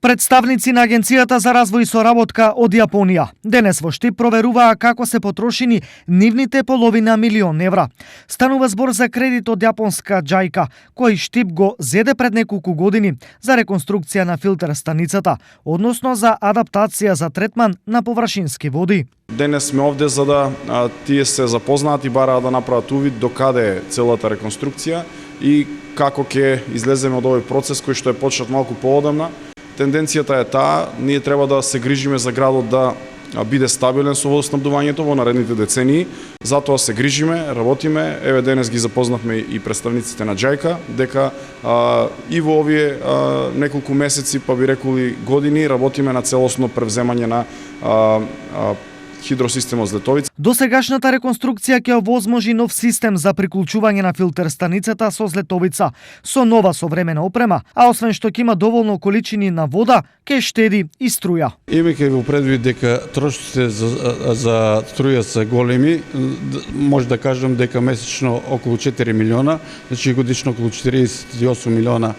Представници на Агенцијата за развој и соработка од Јапонија денес во Штип проверуваа како се потрошени нивните половина милион евра. Станува збор за кредит од јапонска JICA, кој Штип го зеде пред неколку години за реконструкција на филтер станицата, односно за адаптација за третман на површински води. Денес сме овде за да тие се запознаат и бараат да направат увид до каде е целата реконструкција и како ќе излеземе од овој процес кој што е почнат малку поодамна. Тенденцијата е таа, ние треба да се грижиме за градот да биде стабилен со водоснабдувањето во наредните децении. Затоа се грижиме, работиме. Еве денес ги запознавме и представниците на JICA дека и во овие неколку месеци, па би рекули години, работиме на целосно превземање на хидросистемот Злетовица. Досегашната реконструкција ќе овозможи нов систем за приклучување на филтер станицата со Злетовица, со нова современа опрема, а освен што ќе има доволно количини на вода, ќе штеди и струја. Имајќи во предвид дека трошоците за струја се големи, може да кажам дека месечно околу 4 милиона, значи годишно околу 48 милиона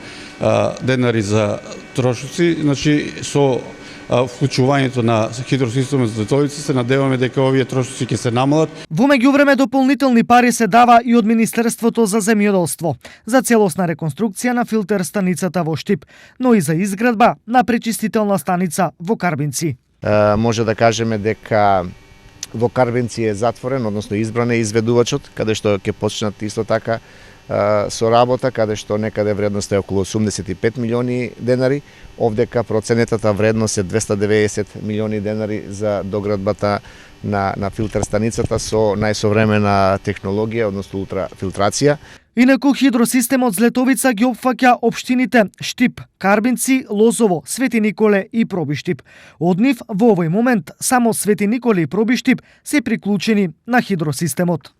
денари за трошоци, значи со вклучувањето на хидросистемот Злетовица се надеваме дека овие трошоци ќе се намалат. Во меѓувреме дополнителни пари се дава и од Министерството за земјоделство за целосна реконструкција на филтер станицата во Штип, но и за изградба на пречистителна станица во Карбинци. Може да кажеме дека во Карбинци е затворен, односно избран е изведувачот, каде што ќе почнат исто така со работа, каде што некаде вредноста е околу 85 милиони денари, овдека проценетата вредност е 290 милиони денари за доградбата на филтер станицата со најсовремена технологија, односно ултрафилтрација. Инаку хидросистемот Злетовица ги опфаќа општините Штип, Карбинци, Лозово, Свети Николе и Пробиштип. Од нив во овој момент само Свети Николе и Пробиштип се приклучени на хидросистемот.